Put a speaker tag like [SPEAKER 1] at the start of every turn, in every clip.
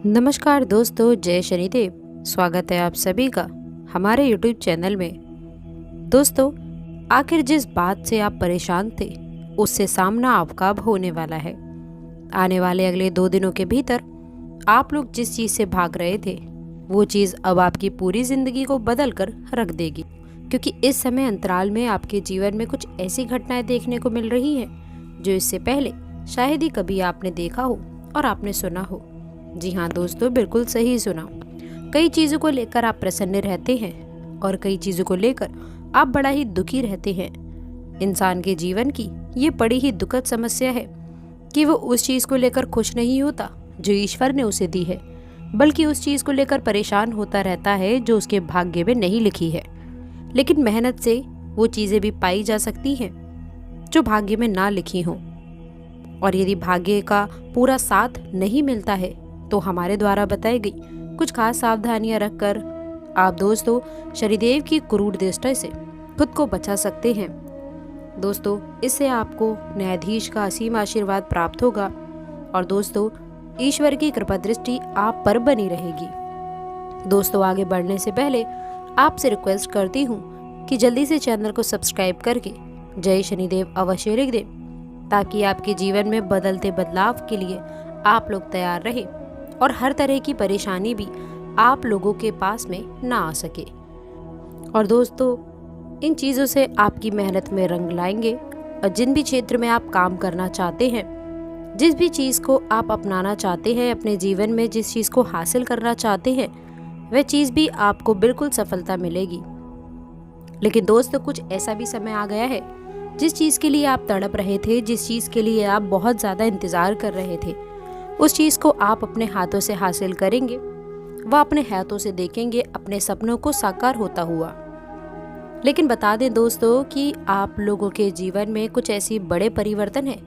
[SPEAKER 1] नमस्कार दोस्तों, जय शनिदेव। स्वागत है आप सभी का हमारे YouTube चैनल में। दोस्तों, आखिर जिस बात से आप परेशान थे उससे सामना आपका अब होने वाला है। आने वाले अगले 2 दिनों के भीतर आप लोग जिस चीज़ से भाग रहे थे वो चीज़ अब आपकी पूरी ज़िंदगी को बदल कर रख देगी, क्योंकि इस समय अंतराल में आपके जीवन में कुछ ऐसी घटनाएं देखने को मिल रही हैं जो इससे पहले शायद ही कभी आपने देखा हो और आपने सुना हो। जी हाँ दोस्तों, बिल्कुल सही सुना। कई चीज़ों को लेकर आप प्रसन्न रहते हैं और कई चीज़ों को लेकर आप बड़ा ही दुखी रहते हैं। इंसान के जीवन की ये बड़ी ही दुखद समस्या है कि वो उस चीज़ को लेकर खुश नहीं होता जो ईश्वर ने उसे दी है, बल्कि उस चीज़ को लेकर परेशान होता रहता है जो उसके भाग्य में नहीं लिखी है। लेकिन मेहनत से वो चीज़ें भी पाई जा सकती हैं जो भाग्य में ना लिखी हों, और यदि भाग्य का पूरा साथ नहीं मिलता है तो हमारे द्वारा बताई गई कुछ खास सावधानियां रखकर आप दोस्तों शनिदेव की क्रूर दृष्टि से खुद को बचा सकते हैं। दोस्तों, इससे आपको न्यायाधीश का असीम आशीर्वाद प्राप्त होगा और दोस्तों ईश्वर की कृपा दृष्टि आप पर बनी रहेगी। दोस्तों, आगे बढ़ने से पहले आपसे रिक्वेस्ट करती हूँ कि जल्दी से चैनल को सब्सक्राइब करके जय शनिदेव अवश्य लिख दें, ताकि आपके जीवन में बदलते बदलाव के लिए आप लोग तैयार रहें और हर तरह की परेशानी भी आप लोगों के पास में ना आ सके। और दोस्तों, इन चीज़ों से आपकी मेहनत में रंग लाएंगे और जिन भी क्षेत्र में आप काम करना चाहते हैं, जिस भी चीज़ को आप अपनाना चाहते हैं अपने जीवन में, जिस चीज़ को हासिल करना चाहते हैं, वह चीज़ भी आपको बिल्कुल सफलता मिलेगी। लेकिन दोस्तों, कुछ ऐसा भी समय आ गया है जिस चीज़ के लिए आप तड़प रहे थे, जिस चीज़ के लिए आप बहुत ज़्यादा इंतज़ार कर रहे थे, उस चीज़ को आप अपने हाथों से हासिल करेंगे। वह अपने हाथों से देखेंगे अपने सपनों को साकार होता हुआ। लेकिन बता दें दोस्तों कि आप लोगों के जीवन में कुछ ऐसी बड़े परिवर्तन है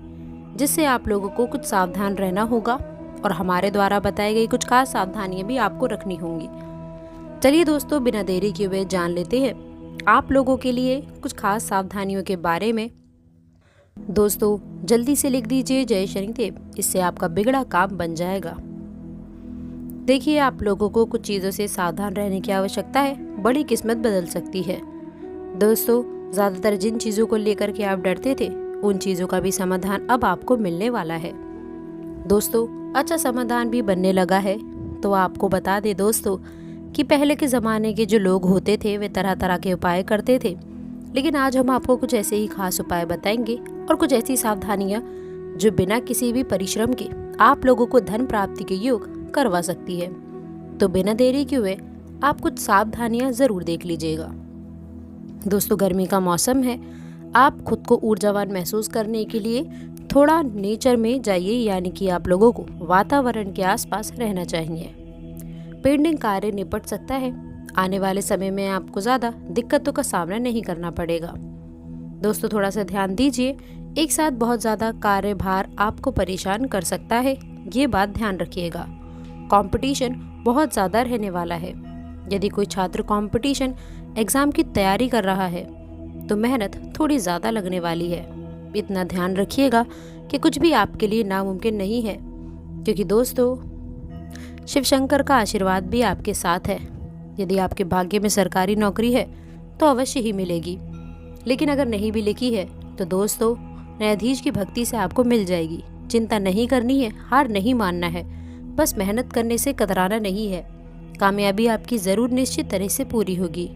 [SPEAKER 1] जिससे आप लोगों को कुछ सावधान रहना होगा और हमारे द्वारा बताई गई कुछ खास सावधानियां भी आपको रखनी होंगी। चलिए दोस्तों, बिना देरी किए हुए जान लेते हैं आप लोगों के लिए कुछ खास सावधानियों के बारे में। दोस्तों, जल्दी से लिख दीजिए जय शनिदेव, इससे आपका बिगड़ा काम बन जाएगा। देखिए, आप लोगों को कुछ चीज़ों से सावधान रहने की आवश्यकता है, बड़ी किस्मत बदल सकती है। दोस्तों, ज़्यादातर जिन चीज़ों को लेकर के आप डरते थे उन चीज़ों का भी समाधान अब आपको मिलने वाला है। दोस्तों, अच्छा समाधान भी बनने लगा है। तो आपको बता दें दोस्तों कि पहले के ज़माने के जो लोग होते थे वे तरह तरह के उपाय करते थे, लेकिन आज हम आपको कुछ ऐसे ही खास उपाय बताएंगे और कुछ ऐसी सावधानियां जो बिना किसी भी परिश्रम के आप लोगों को धन प्राप्ति के योग करवा सकती है। तो बिना देरी किए हुए आप कुछ सावधानियां जरूर देख लीजिएगा। दोस्तों, गर्मी का मौसम है, आप खुद को ऊर्जावान महसूस करने के लिए थोड़ा नेचर में जाइए, यानी कि आप लोगों को वातावरण के आसपास रहना चाहिए। पेंटिंग कार्य निपट सकता है। आने वाले समय में आपको ज़्यादा दिक्कतों का सामना नहीं करना पड़ेगा। दोस्तों, थोड़ा सा ध्यान दीजिए, एक साथ बहुत ज़्यादा कार्यभार आपको परेशान कर सकता है, ये बात ध्यान रखिएगा। कंपटीशन बहुत ज़्यादा रहने वाला है। यदि कोई छात्र कंपटीशन एग्ज़ाम की तैयारी कर रहा है तो मेहनत थोड़ी ज़्यादा लगने वाली है। इतना ध्यान रखिएगा कि कुछ भी आपके लिए नामुमकिन नहीं है, क्योंकि दोस्तों शिव शंकर का आशीर्वाद भी आपके साथ है। यदि आपके भाग्य में सरकारी नौकरी है तो अवश्य ही मिलेगी, लेकिन अगर नहीं भी लिखी है तो दोस्तों न्यायाधीश की भक्ति से आपको मिल जाएगी। चिंता नहीं करनी है, हार नहीं मानना है, बस मेहनत करने से कतराना नहीं है। कामयाबी आपकी ज़रूर निश्चित तरह से पूरी होगी।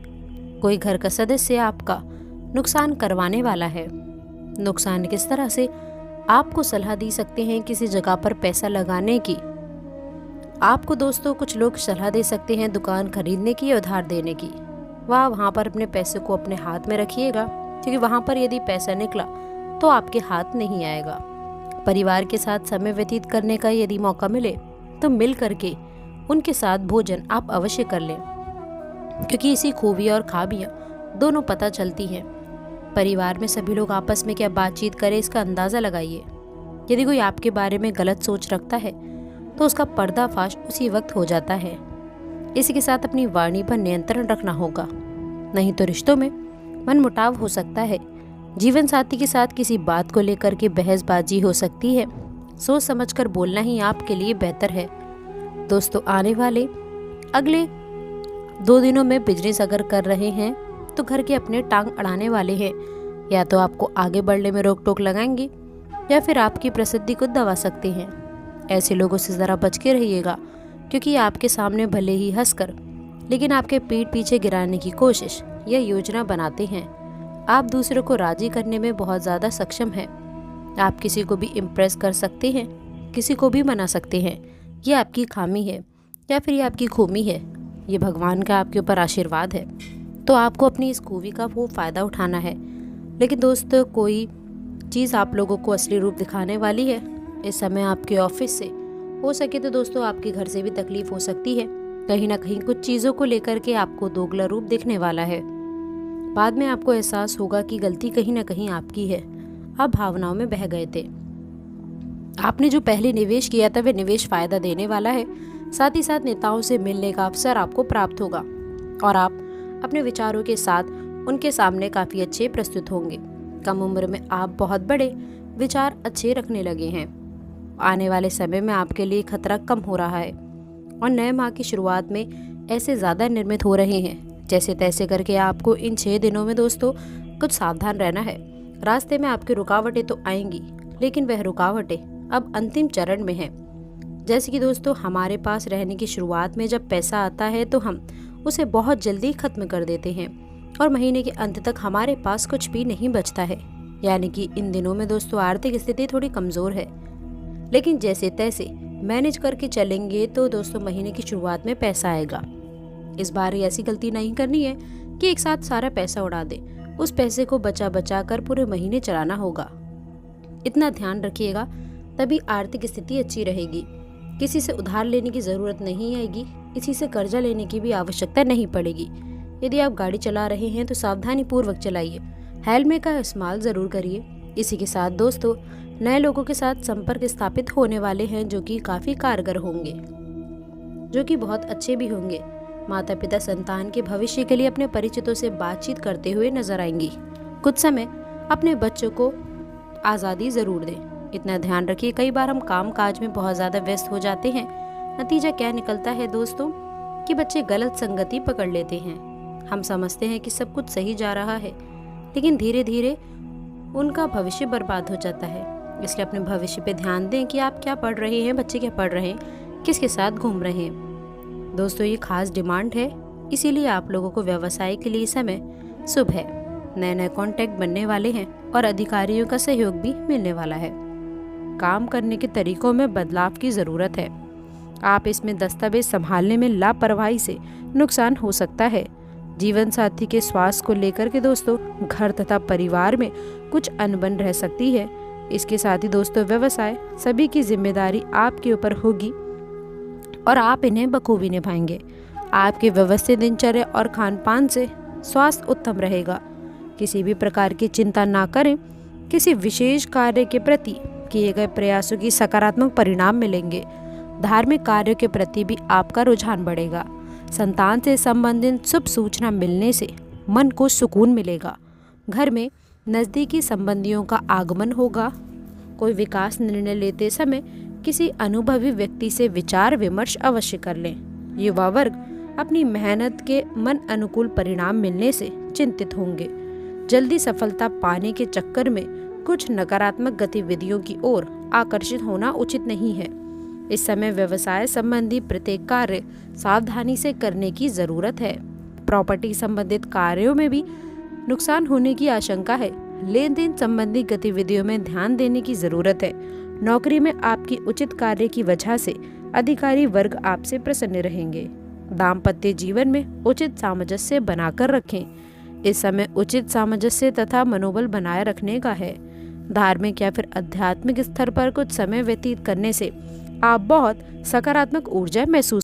[SPEAKER 1] कोई घर का सदस्य आपका नुकसान करवाने वाला है। नुकसान किस तरह से, आपको सलाह दी सकते हैं किसी जगह पर पैसा लगाने की। आपको दोस्तों कुछ लोग सलाह दे सकते हैं दुकान खरीदने की या उधार देने की। वहाँ पर अपने पैसे को अपने हाथ में रखिएगा, क्योंकि वहाँ पर यदि पैसा निकला तो आपके हाथ नहीं आएगा। परिवार के साथ समय व्यतीत करने का यदि मौका मिले तो मिल करके उनके साथ भोजन आप अवश्य कर लें, क्योंकि इसी खूबियाँ और खाबियाँ दोनों पता चलती हैं। परिवार में सभी लोग आपस में क्या बातचीत करें इसका अंदाज़ा लगाइए। यदि कोई आपके बारे में गलत सोच रखता है तो उसका पर्दाफाश उसी वक्त हो जाता है। इसी के साथ अपनी वाणी पर नियंत्रण रखना होगा, नहीं तो रिश्तों में मनमुटाव हो सकता है। जीवन साथी के साथ किसी बात को लेकर के बहसबाजी हो सकती है। सोच समझकर बोलना ही आपके लिए बेहतर है। दोस्तों आने वाले अगले 2 दिनों में बिजनेस अगर कर रहे हैं तो घर के अपने टांग अड़ाने वाले हैं। या तो आपको आगे बढ़ने में रोक टोक लगाएंगे या फिर आपकी प्रसिद्धि को दबा सकते हैं। ऐसे लोगों से ज़रा बच के रहिएगा, क्योंकि आपके सामने भले ही हंसकर लेकिन आपके पीठ पीछे गिराने की कोशिश या योजना बनाते हैं। आप दूसरों को राजी करने में बहुत ज़्यादा सक्षम हैं। आप किसी को भी इम्प्रेस कर सकते हैं, किसी को भी मना सकते हैं। ये आपकी खामी है या फिर ये आपकी खूबी है, ये भगवान का आपके ऊपर आशीर्वाद है। तो आपको अपनी इस खूबी का वो फ़ायदा उठाना है। लेकिन दोस्तों, कोई चीज़ आप लोगों को असली रूप दिखाने वाली है। इस समय आपके ऑफिस से, हो सके तो दोस्तों आपके घर से भी तकलीफ हो सकती है। कहीं ना कहीं कुछ चीज़ों को लेकर के आपको दोगला रूप दिखने वाला है। बाद में आपको एहसास होगा कि गलती कहीं ना कहीं आपकी है। आप भावनाओं में बह गए थे। आपने जो पहले निवेश किया था वह निवेश फायदा देने वाला है। साथ ही साथ नेताओं से मिलने का अवसर आपको प्राप्त होगा और आप अपने विचारों के साथ उनके सामने काफ़ी अच्छे प्रस्तुत होंगे। कम उम्र में आप बहुत बड़े विचार अच्छे रखने लगे हैं। आने वाले समय में आपके लिए खतरा कम हो रहा है और नए माह की शुरुआत में ऐसे ज़्यादा निर्मित हो रहे हैं। जैसे तैसे करके आपको इन 6 दिनों में दोस्तों कुछ सावधान रहना है। रास्ते में आपकी रुकावटें तो आएंगी, लेकिन वह रुकावटें अब अंतिम चरण में हैं। जैसे कि दोस्तों, हमारे पास रहने की शुरुआत में जब पैसा आता है तो हम उसे बहुत जल्दी खत्म कर देते हैं और महीने के अंत तक हमारे पास कुछ भी नहीं बचता है। यानी कि इन दिनों में दोस्तों आर्थिक स्थिति थोड़ी कमज़ोर है, लेकिन जैसे तैसे मैनेज करके चलेंगे तो दोस्तों महीने की शुरुआत में पैसा आएगा। इस बार ऐसी गलती नहीं करनी है कि एक साथ सारा पैसा उड़ा दे। उस पैसे को बचा बचा कर पूरे महीने चलाना होगा। इतना ध्यान रखिएगा, तभी आर्थिक स्थिति अच्छी रहेगी। किसी से उधार लेने की ज़रूरत नहीं आएगी, किसी से कर्जा लेने की भी आवश्यकता नहीं पड़ेगी। यदि आप गाड़ी चला रहे हैं तो सावधानी पूर्वक चलाइए। हेलमेट का इस्तेमाल ज़रूर करिए। इसी के साथ दोस्तों, नए लोगों के साथ संपर्क स्थापित होने वाले हैं जो कि काफ़ी कारगर होंगे, जो कि बहुत अच्छे भी होंगे। माता पिता संतान के भविष्य के लिए अपने परिचितों से बातचीत करते हुए नजर आएंगी। कुछ समय अपने बच्चों को आज़ादी ज़रूर दें। इतना ध्यान रखिए, कई बार हम काम काज में बहुत ज़्यादा व्यस्त हो जाते हैं। नतीजा क्या निकलता है दोस्तों कि बच्चे गलत संगति पकड़ लेते हैं। हम समझते हैं कि सब कुछ सही जा रहा है, लेकिन धीरे धीरे उनका भविष्य बर्बाद हो जाता है। इसलिए अपने भविष्य पे ध्यान दें कि आप क्या पढ़ रहे हैं, बच्चे क्या पढ़ रहे हैं, किसके साथ घूम रहे हैं। दोस्तों, ये खास डिमांड है, इसीलिए आप लोगों को व्यवसाय के लिए समय शुभ है। नए नए कॉन्टैक्ट बनने वाले हैं और अधिकारियों का सहयोग भी मिलने वाला है। काम करने के तरीकों में बदलाव की ज़रूरत है। आप इसमें दस्तावेज संभालने में लापरवाही से नुकसान हो सकता है। जीवन साथी के स्वास्थ्य को लेकर के दोस्तों घर तथा परिवार में कुछ अनबन रह सकती है। इसके साथ ही दोस्तों व्यवसाय सभी की जिम्मेदारी आपके ऊपर होगी और आप इन्हें बखूबी निभाएंगे। आपके व्यवस्थित दिनचर्या और खान पान से स्वास्थ्य उत्तम रहेगा। किसी भी प्रकार की चिंता ना करें। किसी विशेष कार्य के प्रति किए गए प्रयासों की सकारात्मक परिणाम मिलेंगे। धार्मिक कार्यों के प्रति भी आपका रुझान बढ़ेगा। संतान से संबंधित शुभ सूचना मिलने से मन को सुकून मिलेगा। घर में नज़दीकी संबंधियों का आगमन होगा। कोई विकास निर्णय लेते समय किसी अनुभवी व्यक्ति से विचार विमर्श अवश्य कर लें। युवा वर्ग अपनी मेहनत के मन अनुकूल परिणाम मिलने से चिंतित होंगे। जल्दी सफलता पाने के चक्कर में कुछ नकारात्मक गतिविधियों की ओर आकर्षित होना उचित नहीं है। इस समय व्यवसाय संबंधी प्रत्येक कार्य सावधानी से करने की जरूरत है। प्रॉपर्टी संबंधित कार्यों में भी नुकसान होने की आशंका है। लेन देन संबंधी गतिविधियों में ध्यान देने की जरूरत है। नौकरी में आपकी उचित कार्य की वजह से अधिकारी वर्ग आपसे प्रसन्न रहेंगे। दाम्पत्य जीवन में उचित सामंजस्य बनाकर रखें। इस समय उचित सामंजस्य तथा मनोबल बनाए रखने का है। धार्मिक या फिर आध्यात्मिक स्तर पर कुछ समय व्यतीत करने से आप बहुत सकारात्मक ऊर्जा महसूस